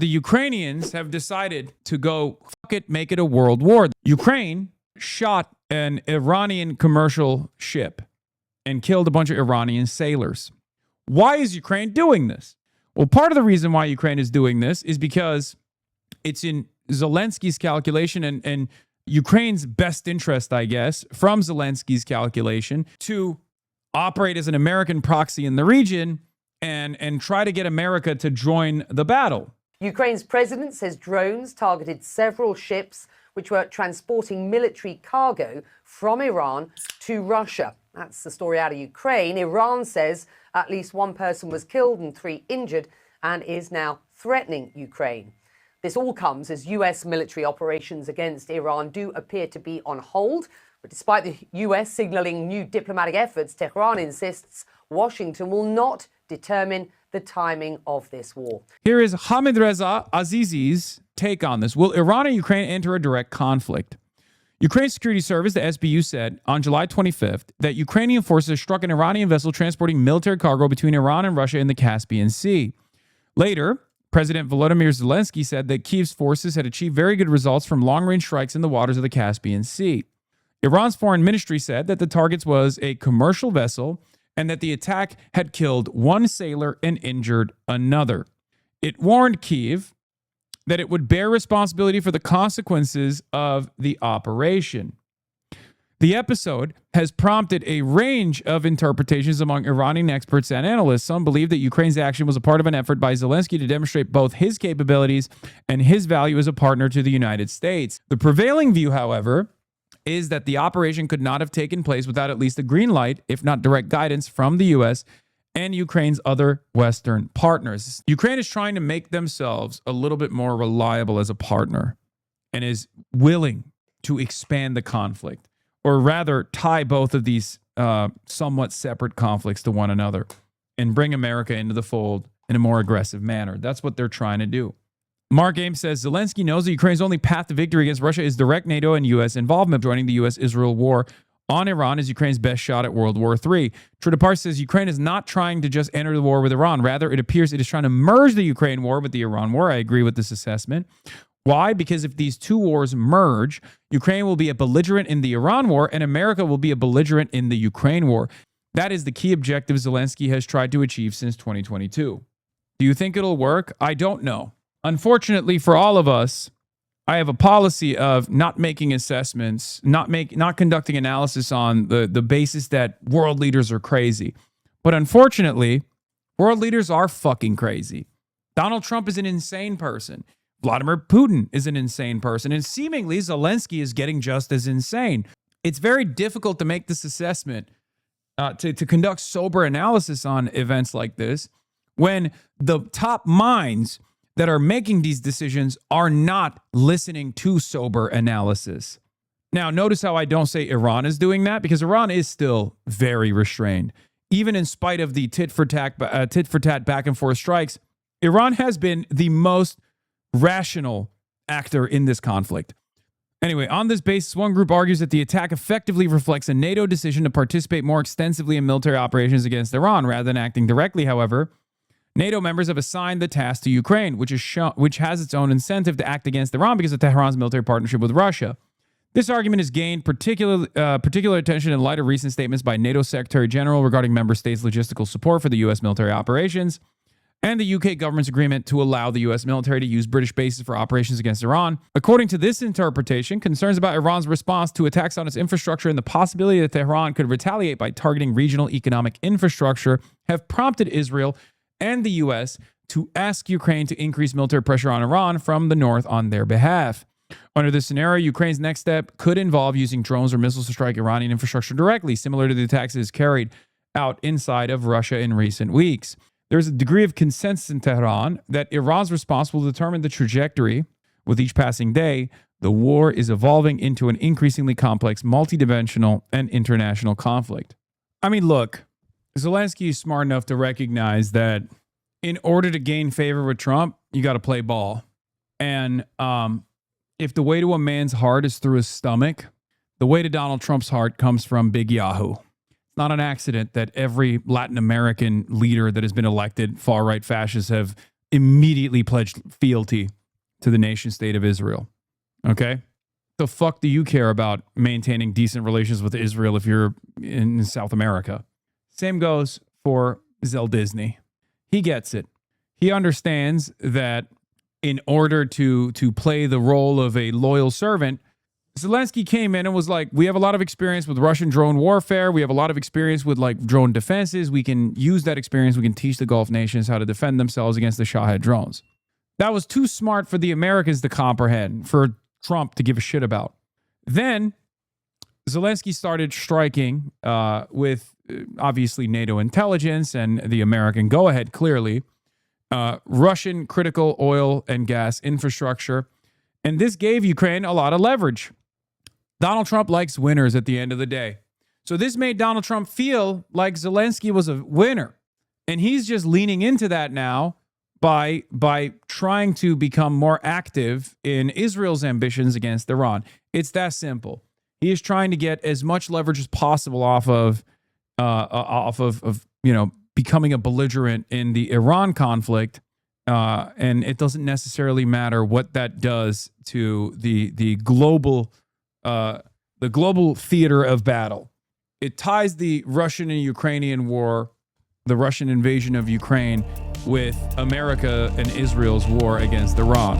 the Ukrainians have decided to go, fuck it, make it a world war. Ukraine shot an Iranian commercial ship and killed a bunch of Iranian sailors. Why is Ukraine doing this? Well, part of the reason why Ukraine is doing this is because it's in Zelensky's calculation and Ukraine's best interest, I guess, from Zelensky's calculation to operate as an American proxy in the region and try to get America to join the battle. Ukraine's president says drones targeted several ships which were transporting military cargo from Iran to Russia. That's the story out of Ukraine. Iran says at least one person was killed and 3 injured and is now threatening Ukraine. This all comes as US military operations against Iran do appear to be on hold. But despite the US signaling new diplomatic efforts, Tehran insists Washington will not determine the timing of this war. Here is Hamid Reza Azizi's take on this. Will Iran and Ukraine enter a direct conflict? Ukraine's security service, the SBU, said on July 25th that Ukrainian forces struck an Iranian vessel transporting military cargo between Iran and Russia in the Caspian Sea. Later, President Volodymyr Zelensky said that Kyiv's forces had achieved very good results from long-range strikes in the waters of the Caspian Sea. Iran's foreign ministry said that the target was a commercial vessel and that the attack had killed 1 sailor and injured another. It warned Kyiv that it would bear responsibility for the consequences of the operation. The episode has prompted a range of interpretations among Iranian experts and analysts. Some believe that Ukraine's action was a part of an effort by Zelensky to demonstrate both his capabilities and his value as a partner to the United States. The prevailing view, however, is that the operation could not have taken place without at least a green light, if not direct guidance, from the U.S. and Ukraine's other Western partners. Ukraine is trying to make themselves a little bit more reliable as a partner and is willing to expand the conflict, or rather tie both of these somewhat separate conflicts to one another and bring America into the fold in a more aggressive manner. That's what they're trying to do. Mark Ames says Zelensky knows that Ukraine's only path to victory against Russia is direct NATO and U.S. involvement. Joining the U.S.-Israel war on Iran is Ukraine's best shot at World War III. Tridapar says Ukraine is not trying to just enter the war with Iran. Rather, it appears it is trying to merge the Ukraine war with the Iran war. I agree with this assessment. Why? Because if these two wars merge, Ukraine will be a belligerent in the Iran war and America will be a belligerent in the Ukraine war. That is the key objective Zelensky has tried to achieve since 2022. Do you think it'll work? I don't know. Unfortunately for all of us, I have a policy of not making assessments, not conducting analysis on the basis that world leaders are crazy. But unfortunately, world leaders are fucking crazy. Donald Trump is an insane person. Vladimir Putin is an insane person. And seemingly Zelensky is getting just as insane. It's very difficult to make this assessment, to conduct sober analysis on events like this when the top minds that are making these decisions are not listening to sober analysis. Now, notice how I don't say Iran is doing that, because Iran is still very restrained. Even in spite of the tit-for-tat back and forth strikes, Iran has been the most rational actor in this conflict. Anyway, on this basis, one group argues that the attack effectively reflects a NATO decision to participate more extensively in military operations against Iran. Rather than acting directly, however, NATO members have assigned the task to Ukraine, which has its own incentive to act against Iran because of Tehran's military partnership with Russia. This argument has gained particular attention in light of recent statements by NATO Secretary General regarding member states' logistical support for the U.S. military operations and the U.K. government's agreement to allow the U.S. military to use British bases for operations against Iran. According to this interpretation, concerns about Iran's response to attacks on its infrastructure and the possibility that Tehran could retaliate by targeting regional economic infrastructure have prompted Israel and the U.S. to ask Ukraine to increase military pressure on Iran from the north on their behalf. Under this scenario, Ukraine's next step could involve using drones or missiles to strike Iranian infrastructure directly, similar to the attacks it has carried out inside of Russia in recent weeks. There's a degree of consensus in Tehran that Iran's response will determine the trajectory. With each passing day, the war is evolving into an increasingly complex, multidimensional, and international conflict. I mean, look, Zelensky is smart enough to recognize that in order to gain favor with Trump, you got to play ball. And if the way to a man's heart is through his stomach, the way to Donald Trump's heart comes from Big Yahoo. It's not an accident that every Latin American leader that has been elected, far-right fascists have immediately pledged fealty to the nation state of Israel. Okay? The fuck do you care about maintaining decent relations with Israel if you're in South America? Same goes for Zell Disney. He gets it. He understands that in order to play the role of a loyal servant, Zelensky came in and was like, we have a lot of experience with Russian drone warfare. We have a lot of experience with like drone defenses. We can use that experience. We can teach the Gulf nations how to defend themselves against the Shahed drones. That was too smart for the Americans to comprehend, for Trump to give a shit about. Then Zelensky started striking with obviously NATO intelligence and the American go-ahead, clearly, Russian critical oil and gas infrastructure. And this gave Ukraine a lot of leverage. Donald Trump likes winners at the end of the day. So this made Donald Trump feel like Zelensky was a winner. And he's just leaning into that now by trying to become more active in Israel's ambitions against Iran. It's that simple. He is trying to get as much leverage as possible off of becoming a belligerent in the Iran conflict. And it doesn't necessarily matter what that does to the global theater of battle. It ties the Russian and Ukrainian war, the Russian invasion of Ukraine, with America and Israel's war against Iran.